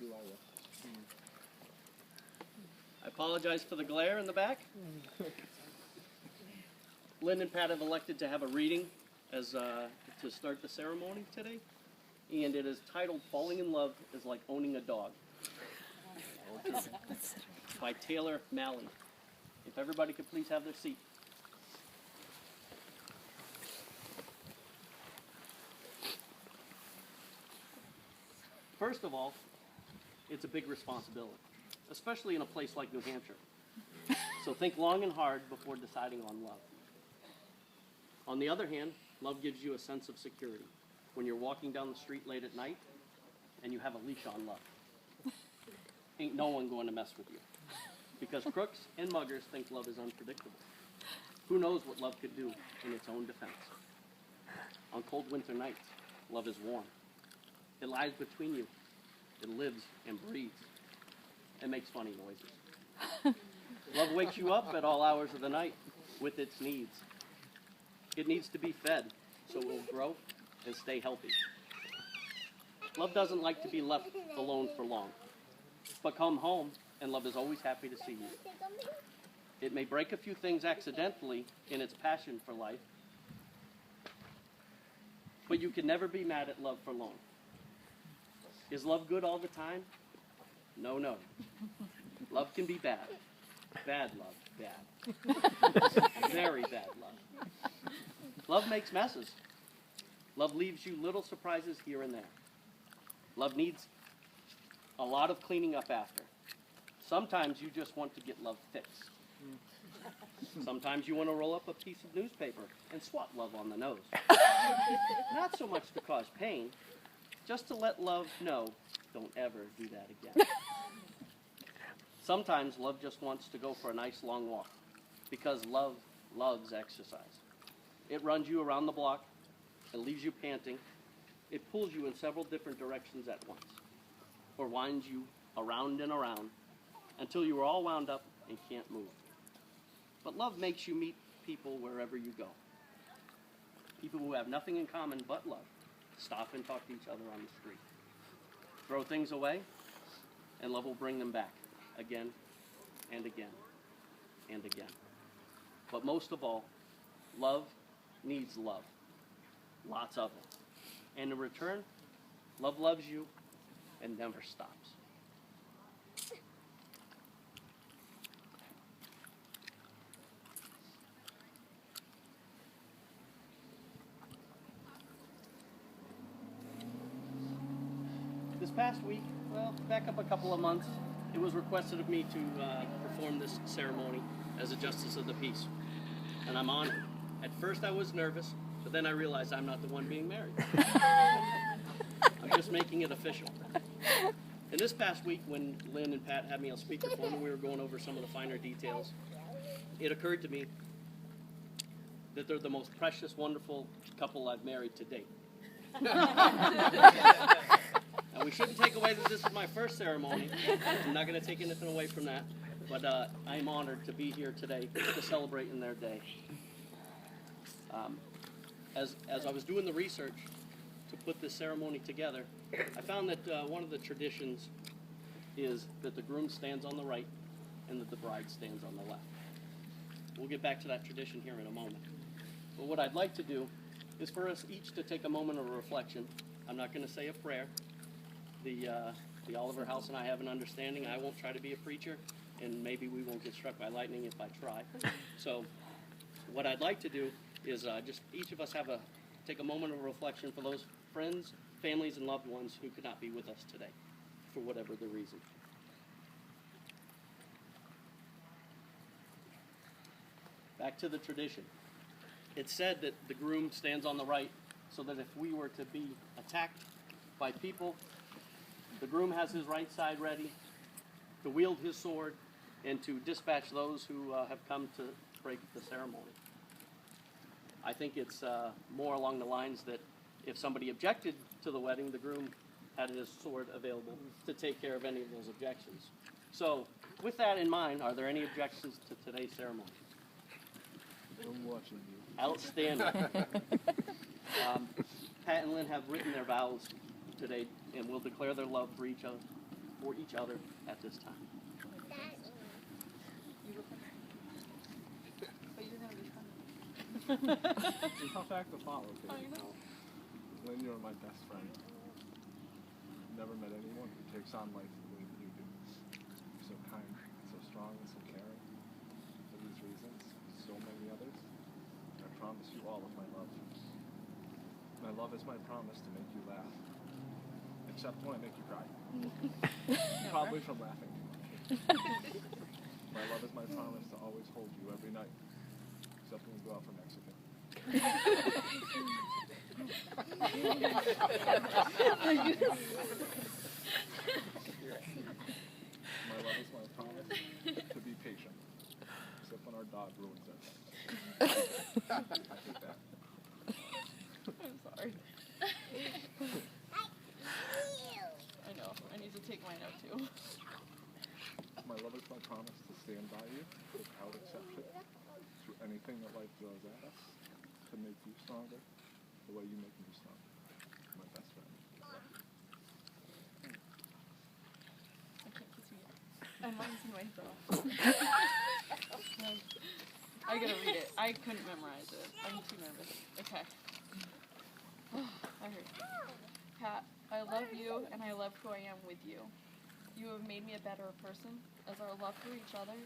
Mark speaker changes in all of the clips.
Speaker 1: do I will.
Speaker 2: I apologize for the glare in the back. Lynn and Pat have elected to have a reading as to start the ceremony today, and it is titled "Falling in Love is Like Owning a Dog" by Taylor Malley. If everybody could please have their seat. First of all, it's a big responsibility, especially in a place like New Hampshire. So think long and hard before deciding on love. On the other hand, love gives you a sense of security when you're walking down the street late at night and you have a leash on love. Ain't no one going to mess with you, because crooks and muggers think love is unpredictable. Who knows what love could do in its own defense? On cold winter nights, love is warm. It lies between you. It lives and breathes. It makes funny noises. Love wakes you up at all hours of the night with its needs. It needs to be fed so it will grow and stay healthy. Love doesn't like to be left alone for long, but come home and love is always happy to see you. It may break a few things accidentally in its passion for life, but you can never be mad at love for long. Is love good all the time? No, no. Love can be bad. Bad love, bad. Very bad love. Love makes messes. Love leaves you little surprises here and there. Love needs a lot of cleaning up after. Sometimes you just want to get love fixed. Sometimes you want to roll up a piece of newspaper and swat love on the nose. Not so much to cause pain, just to let love know, don't ever do that again. Sometimes love just wants to go for a nice long walk, because love loves exercise. It runs you around the block, it leaves you panting, it pulls you in several different directions at once, or winds you around and around until you are all wound up and can't move. But love makes you meet people wherever you go. People who have nothing in common but love. Stop and talk to each other on the street. Throw things away, and love will bring them back again and again and again. But most of all, love needs love. Lots of it. And in return, love loves you and never stops. This past week, well, back up a couple of months, it was requested of me to perform this ceremony as a justice of the peace, and I'm honored. At first I was nervous, but then I realized I'm not the one being married. I'm just making it official. And this past week, when Lynn and Pat had me on speakerphone and we were going over some of the finer details, it occurred to me that they're the most precious, wonderful couple I've married to date. Now, we shouldn't take away that this is my first ceremony. I'm not going to take anything away from that. But I'm honored to be here today to celebrate in their day. As I was doing the research to put this ceremony together, I found that one of the traditions is that the groom stands on the right and that the bride stands on the left. We'll get back to that tradition here in a moment. But what I'd like to do is for us each to take a moment of reflection. I'm not going to say a prayer. The Oliver House and I have an understanding. I won't try to be a preacher, and maybe we won't get struck by lightning if I try. So what I'd like to do is just each of us take a moment of reflection for those friends, families, and loved ones who could not be with us today for whatever the reason. Back to the tradition. It's said that the groom stands on the right so that if we were to be attacked by people, the groom has his right side ready to wield his sword and to dispatch those who have come to break the ceremony. I think it's more along the lines that if somebody objected to the wedding, the groom had his sword available to take care of any of those objections. So, with that in mind, are there any objections to today's ceremony?
Speaker 1: I'm watching you.
Speaker 2: Outstanding. Pat and Lynn have written their vows today and will declare their love for each other. for each other at this time.
Speaker 3: But you're gonna be fun.
Speaker 1: It's a tough act to follow,
Speaker 3: Oh,
Speaker 1: Katie.
Speaker 3: you know?
Speaker 1: Lynn, you're my best friend. Never met anyone who takes on life the way that you do. You're so kind, so strong, and so caring. For these reasons, so many others, I promise you all of my love. My love is my promise to make you laugh. Except when I make you cry. Probably from laughing too much. My love is my promise to always hold you every night. Except when we go out for Mexican. My love is my promise to be patient. Except when our dog ruins our day. I hate that.
Speaker 3: I'm sorry. I know. I need to take mine out too.
Speaker 1: My love is my promise to stand by you without exception through anything that life throws at us to make you stronger the way you make me strong. My best friend.
Speaker 3: I can't kiss you yet. And mine's in my throat. I gotta read it. I couldn't memorize it. I'm too nervous. Okay. I heard. Pat, I love you and I love who I am with you. You have made me a better person as our love for each other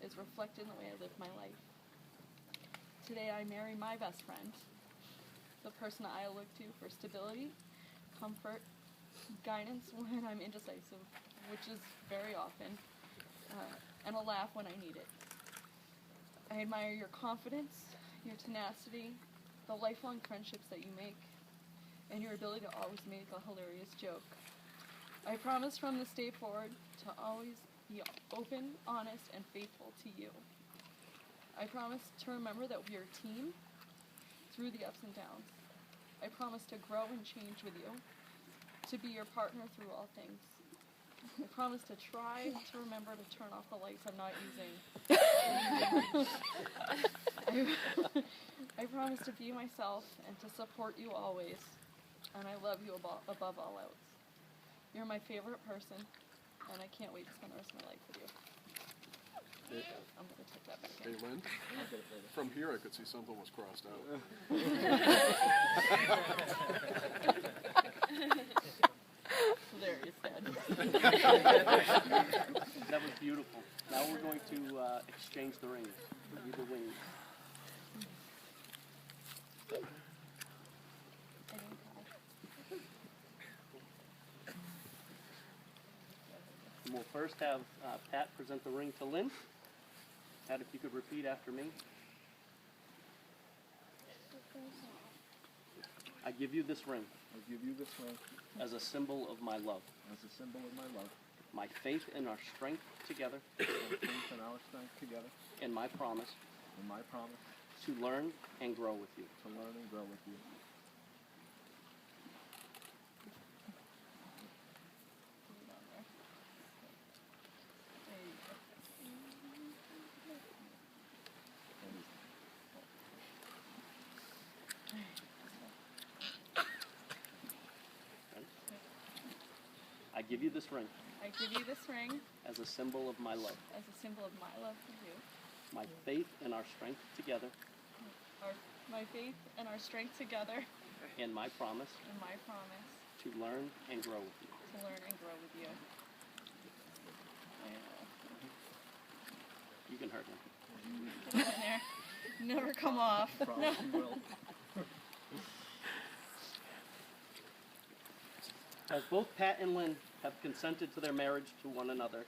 Speaker 3: is reflected in the way I live my life. Today I marry my best friend, the person I look to for stability, comfort, guidance when I'm indecisive, which is very often, and a laugh when I need it. I admire your confidence, your tenacity, the lifelong friendships that you make, and your ability to always make a hilarious joke. I promise from this day forward to always be open, honest, and faithful to you. I promise to remember that we are a team through the ups and downs. I promise to grow and change with you, to be your partner through all things. I promise to try to remember to turn off the lights I'm not using. I promise to be myself and to support you always, and I love you above all else. You're my favorite person, and I can't wait to spend the rest of my life with you. I'm going to take that back in.
Speaker 4: Hey, Lynn, from here I could see something was crossed out.
Speaker 3: There you said.
Speaker 2: That was beautiful. Now we're going to exchange the rings. Give you the wings. And we'll first have Pat present the ring to Lynn. Pat, if you could repeat after me. I give you this ring
Speaker 1: I give you this ring
Speaker 2: as a symbol of my love,
Speaker 1: as a symbol of my love,
Speaker 2: my faith and our strength together,
Speaker 1: our faith and our strength together,
Speaker 2: and my promise
Speaker 1: and my promise
Speaker 2: to learn and grow with you.
Speaker 1: to learn and grow with you.
Speaker 2: I give you this ring
Speaker 3: I give you this ring
Speaker 2: as a symbol of my love,
Speaker 3: as a symbol of my love for you,
Speaker 2: my faith and our strength together,
Speaker 3: my faith and our strength together,
Speaker 2: and my promise
Speaker 3: and my promise
Speaker 2: to learn and grow with you.
Speaker 3: to learn and grow with you.
Speaker 2: You can hurt him.
Speaker 3: Get in there. Never come off.
Speaker 1: Promise you will.
Speaker 2: As both Pat and Lynn have consented to their marriage to one another,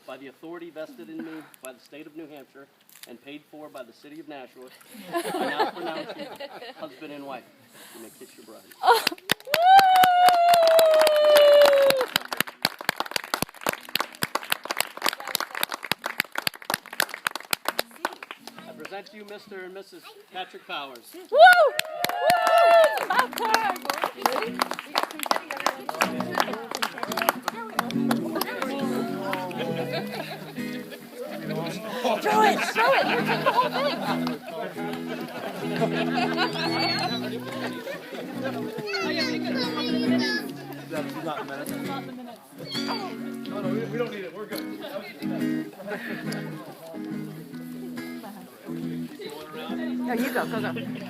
Speaker 2: by the authority vested in me by the state of New Hampshire and paid for by the city of Nashua, I now pronounce you husband and wife. You may kiss your bride. I present to you Mr. and Mrs. Patrick Powers.
Speaker 5: Woo! Popcorn! Throw it! Throw it! You take the whole thing!
Speaker 3: Oh, yeah, we can.
Speaker 1: That's not a minute.
Speaker 3: Not the minutes.
Speaker 1: No, no, we don't need it. We're good.
Speaker 5: No, you go, go.